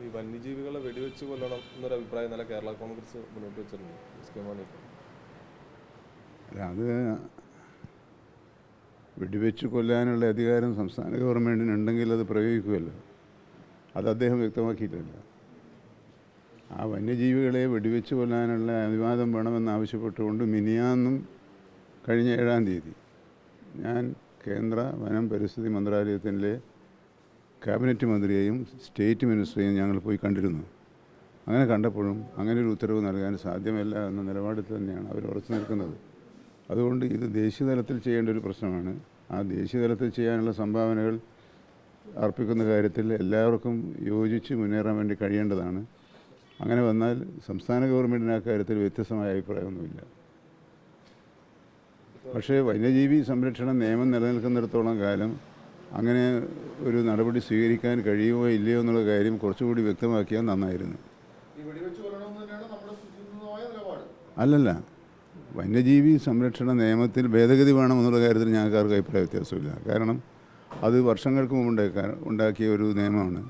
ഈ വന്യജീവികളെ വെടിവെച്ച് കൊല്ലണം എന്നൊരു അഭിപ്രായം ഇന്നലെ കേരള കോൺഗ്രസ് മുന്നോട്ട് വെച്ചിട്ടുണ്ട്. എസ് കെ മാണി അല്ല, അത് വെടിവെച്ച് കൊല്ലാനുള്ള അധികാരം സംസ്ഥാന ഗവൺമെൻറ്റിനുണ്ടെങ്കിൽ അത് പ്രയോഗിക്കുമല്ലോ. അത് അദ്ദേഹം വ്യക്തമാക്കിയിട്ടില്ല. ആ വന്യജീവികളെ വെടിവെച്ച് കൊല്ലാനുള്ള അനുവാദം വേണമെന്നാവശ്യപ്പെട്ടുകൊണ്ട് മിനിയാന്നും കഴിഞ്ഞ 7-ാം തീയതി ഞാൻ കേന്ദ്ര വനം പരിസ്ഥിതി മന്ത്രാലയത്തിലെ ക്യാബിനറ്റ് മന്ത്രിയെയും സ്റ്റേറ്റ് മിനിസ്റ്ററെയും ഞങ്ങൾ പോയി കണ്ടിരുന്നു. അങ്ങനെ കണ്ടപ്പോഴും അങ്ങനെ ഒരു ഉത്തരവ് നൽകാൻ സാധ്യമല്ല എന്ന നിലപാടിൽ തന്നെയാണ് അവർ ഉറച്ചു നിൽക്കുന്നത്. അതുകൊണ്ട് ഇത് ദേശീയതലത്തിൽ ചെയ്യേണ്ട ഒരു പ്രശ്നമാണ്. ആ ദേശീയതലത്തിൽ ചെയ്യാനുള്ള സംഭാവനകൾ അർപ്പിക്കുന്ന കാര്യത്തിൽ എല്ലാവർക്കും യോജിച്ച് മുന്നേറാൻ വേണ്ടി കഴിയേണ്ടതാണ്. അങ്ങനെ വന്നാൽ സംസ്ഥാന ഗവൺമെൻറ്റിന് ആ കാര്യത്തിൽ വ്യത്യസ്തമായ അഭിപ്രായമൊന്നുമില്ല. പക്ഷേ വന്യജീവി സംരക്ഷണ നിയമം നിലനിൽക്കുന്നിടത്തോളം കാലം അങ്ങനെ ഒരു നടപടി സ്വീകരിക്കാൻ കഴിയുമോ ഇല്ലയോ എന്നുള്ള കാര്യം കുറച്ചുകൂടി വ്യക്തമാക്കിയാൽ നന്നായിരുന്നു. അല്ലല്ല, വന്യജീവി സംരക്ഷണ നിയമത്തിൽ ഭേദഗതി വേണമെന്നുള്ള കാര്യത്തിൽ ഞങ്ങൾക്ക് ആർക്കും അഭിപ്രായ വ്യത്യാസമില്ല. കാരണം അത് വർഷങ്ങൾക്ക് മുമ്പ് ഉണ്ടാക്കിയ ഒരു നിയമമാണ്.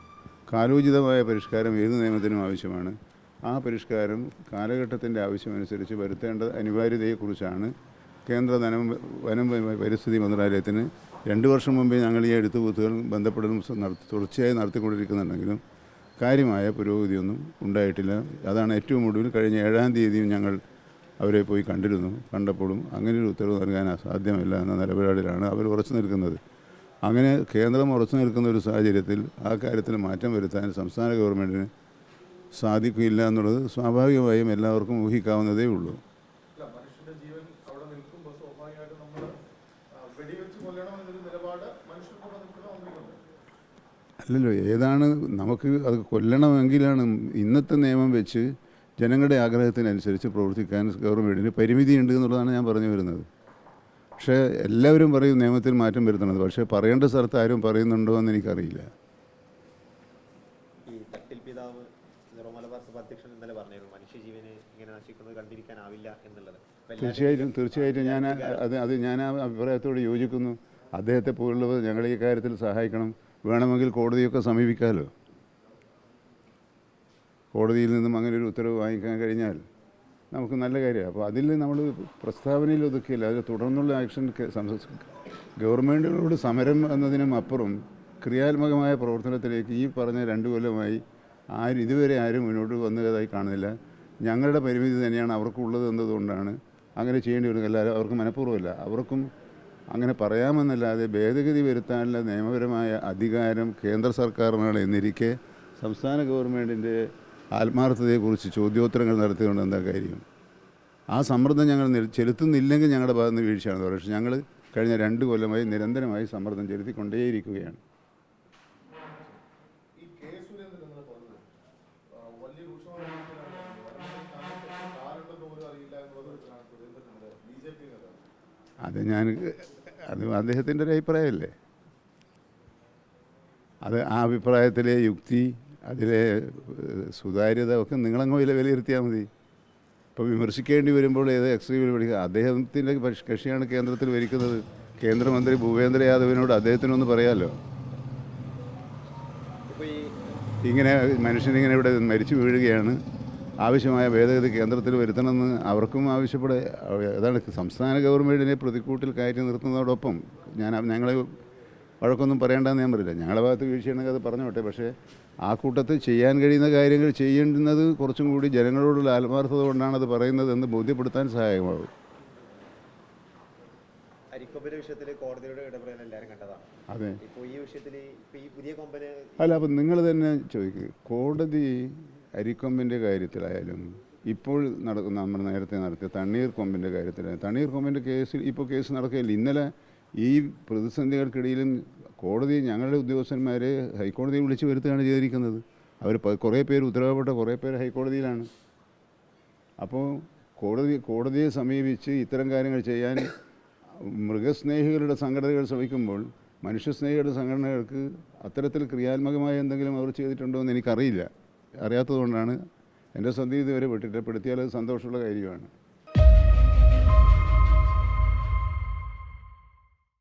കാലോചിതമായ പരിഷ്കാരം ഏത് നിയമത്തിനും ആവശ്യമാണ്. ആ പരിഷ്കാരം കാലഘട്ടത്തിൻ്റെ ആവശ്യമനുസരിച്ച് വരുത്തേണ്ട അനിവാര്യതയെക്കുറിച്ചാണ് കേന്ദ്ര വനം പരിസ്ഥിതി മന്ത്രാലയത്തിന് 2 വർഷം മുമ്പേ ഞങ്ങൾ ഈ എഴുത്തുകൂത്തുകളും ബന്ധപ്പെടലും തുടർച്ചയായി നടത്തിക്കൊണ്ടിരിക്കുന്നുണ്ടെങ്കിലും കാര്യമായ പുരോഗതിയൊന്നും ഉണ്ടായിട്ടില്ല. അതാണ് ഏറ്റവും ഒടുവിൽ കഴിഞ്ഞ 7-ാം തീയതിയും ഞങ്ങൾ അവരെ പോയി കണ്ടപ്പോഴും അങ്ങനെ ഒരു ഉത്തരവ് നൽകാൻ സാധ്യമല്ല എന്ന നിലപാടിലാണ് അവർ ഉറച്ചു നിൽക്കുന്നത്. അങ്ങനെ കേന്ദ്രം ഉറച്ചു നിൽക്കുന്ന ഒരു സാഹചര്യത്തിൽ ആ കാര്യത്തിൽ മാറ്റം വരുത്താൻ സംസ്ഥാന ഗവൺമെൻറ്റിന് സാധിക്കില്ല എന്നുള്ളത് സ്വാഭാവികമായും എല്ലാവർക്കും ഊഹിക്കാവുന്നതേ ഉള്ളൂ. അല്ലല്ലോ, ഏതാണ് നമുക്ക് അത് കൊല്ലണമെങ്കിലാണ് ഇന്നത്തെ നിയമം വെച്ച് ജനങ്ങളുടെ ആഗ്രഹത്തിനനുസരിച്ച് പ്രവർത്തിക്കാൻ ഗവൺമെൻറ്റിന് പരിമിതിയുണ്ട് എന്നുള്ളതാണ് ഞാൻ പറഞ്ഞു വരുന്നത്. പക്ഷേ എല്ലാവരും പറയും നിയമത്തിൽ മാറ്റം വരുത്തണത്. പക്ഷേ പറയേണ്ട സ്ഥലത്ത് ആരും പറയുന്നുണ്ടോ എന്ന് എനിക്കറിയില്ല. ഈ തട്ടിൽ പിതാവ് മലബാർ സഭ അധ്യക്ഷൻ ഇന്നലെ പറഞ്ഞിരുന്നു മനുഷ്യജീവനെ ഇങ്ങനെ നശിക്കുന്നത് കണ്ടിരിക്കാനാവില്ല എന്നുള്ളത്. തീർച്ചയായിട്ടും ഞാൻ ആ അഭിപ്രായത്തോട് യോജിക്കുന്നു. അദ്ദേഹത്തെ പോലുള്ളവർ ഞങ്ങളെ ഈ കാര്യത്തിൽ സഹായിക്കണം. വേണമെങ്കിൽ കോടതിയൊക്കെ സമീപിക്കാമല്ലോ. കോടതിയിൽ നിന്നും അങ്ങനെ ഒരു ഉത്തരവ് വാങ്ങിക്കാൻ കഴിഞ്ഞാൽ നമുക്ക് നല്ല കാര്യമാണ്. അപ്പോൾ അതിൽ നമ്മൾ പ്രസ്താവനയിൽ ഒതുക്കിയില്ല. അതിൽ തുടർന്നുള്ള ആക്ഷൻ ഗവൺമെൻറ്റുകളോട് സമരം എന്നതിനും അപ്പുറം ക്രിയാത്മകമായ പ്രവർത്തനത്തിലേക്ക് ഈ പറഞ്ഞ 2 കൊല്ലമായി ഇതുവരെ ആരും മുന്നോട്ട് വന്നതായി കാണുന്നില്ല. ഞങ്ങളുടെ പരിമിതി തന്നെയാണ് അവർക്കുള്ളത് എന്നതുകൊണ്ടാണ് അങ്ങനെ ചെയ്യേണ്ടി വരുന്നത്. എല്ലാവരും അവർക്ക് മനഃപൂർവ്വമല്ല. അവർക്കും അങ്ങനെ പറയാമെന്നല്ലാതെ ഭേദഗതി വരുത്താനുള്ള നിയമപരമായ അധികാരം കേന്ദ്ര സർക്കാരിനാണ് എന്നിരിക്കെ സംസ്ഥാന ഗവൺമെൻറ്റിൻ്റെ ആത്മാർത്ഥതയെക്കുറിച്ച് ചോദ്യോത്തരങ്ങൾ നടത്തിക്കൊണ്ട് എന്താ കാര്യം? ആ സമ്മർദ്ദം ഞങ്ങൾ ചെലുത്തുന്നില്ലെങ്കിൽ ഞങ്ങളുടെ ഭാഗത്ത് നിന്ന് വീഴ്ചയാണ്. പക്ഷേ ഞങ്ങൾ കഴിഞ്ഞ 2 കൊല്ലമായി നിരന്തരമായി സമ്മർദ്ദം ചെലുത്തിക്കൊണ്ടേയിരിക്കുകയാണ്. അത് അദ്ദേഹത്തിൻ്റെ ഒരു അഭിപ്രായമല്ലേ. അത് ആ അഭിപ്രായത്തിലെ യുക്തി, അതിലെ സുതാര്യത ഒക്കെ നിങ്ങളങ്ങ് വിലയിരുത്തിയാൽ മതി. ഇപ്പോൾ വിമർശിക്കേണ്ടി വരുമ്പോൾ ഏത് എക്സ്ട്രീമിൽ പഠിക്കുക. അദ്ദേഹത്തിൻ്റെ കക്ഷിയാണ് കേന്ദ്രത്തിൽ ഭരിക്കുന്നത്. കേന്ദ്രമന്ത്രി ഭൂപേന്ദ്ര യാദവിനോട് അദ്ദേഹത്തിനൊന്ന് പറയാമല്ലോ. ഇങ്ങനെ മനുഷ്യനിങ്ങനെ ഇവിടെ മരിച്ചു വീഴുകയാണ്, ആവശ്യമായ ഭേദഗതി കേന്ദ്രത്തിൽ വരുത്തണമെന്ന് അവർക്കും ആവശ്യപ്പെടുക. അതാണ് സംസ്ഥാന ഗവൺമെൻറ്റിനെ പ്രതിക്കൂട്ടിൽ കയറ്റി നിർത്തുന്നതോടൊപ്പം ഞങ്ങളെ വഴക്കൊന്നും പറയേണ്ടതെന്ന് ഞാൻ പറയില്ല. ഞങ്ങളുടെ ഭാഗത്ത് വീഴ്ചയുണ്ടെങ്കിൽ അത് പറഞ്ഞോട്ടെ. പക്ഷേ ആ കൂട്ടത്തിൽ ചെയ്യാൻ കഴിയുന്ന കാര്യങ്ങൾ ചെയ്യേണ്ടുന്നത് കുറച്ചും കൂടി ജനങ്ങളോടുള്ള ആത്മാർത്ഥത കൊണ്ടാണത് പറയുന്നതെന്ന് ബോധ്യപ്പെടുത്താൻ സഹായമാകും. അതെ, അല്ല, അപ്പം നിങ്ങൾ തന്നെ ചോദിക്കുക. കോടതി അരിക്കൊമ്പിൻ്റെ കാര്യത്തിലായാലും ഇപ്പോൾ നമ്മൾ നേരത്തെ നടത്തിയ തണ്ണീർക്കൊമ്പിൻ്റെ കാര്യത്തിലായാലും തണ്ണീർക്കൊമ്പിൻ്റെ കേസിൽ ഇപ്പോൾ കേസ് നടക്കുകയില്ല. ഇന്നലെ ഈ പ്രതിസന്ധികൾക്കിടയിലും കോടതി ഞങ്ങളുടെ ഉദ്യോഗസ്ഥന്മാരെ ഹൈക്കോടതിയിൽ വിളിച്ചു വരുത്തുകയാണ് ചെയ്തിരിക്കുന്നത്. അവർ കുറേ പേര് ഉത്തരവാദപ്പെട്ട കുറേ പേര് ഹൈക്കോടതിയിലാണ്. അപ്പോൾ കോടതിയെ സമീപിച്ച് ഇത്തരം കാര്യങ്ങൾ ചെയ്യാൻ മൃഗസ്നേഹികളുടെ സംഘടനകൾ ശ്രമിക്കുമ്പോൾ മനുഷ്യസ്നേഹികളുടെ സംഘടനകൾക്ക് അത്തരത്തിൽ ക്രിയാത്മകമായ എന്തെങ്കിലും അവർ ചെയ്തിട്ടുണ്ടോ എന്ന് എനിക്കറിയില്ല. അറിയാത്തതുകൊണ്ടാണ് എൻ്റെ ശ്രദ്ധ ഇതുവരെ പെട്ടിട്ട്. പെടുത്തിയാൽ അത് സന്തോഷമുള്ള കാര്യമാണ്.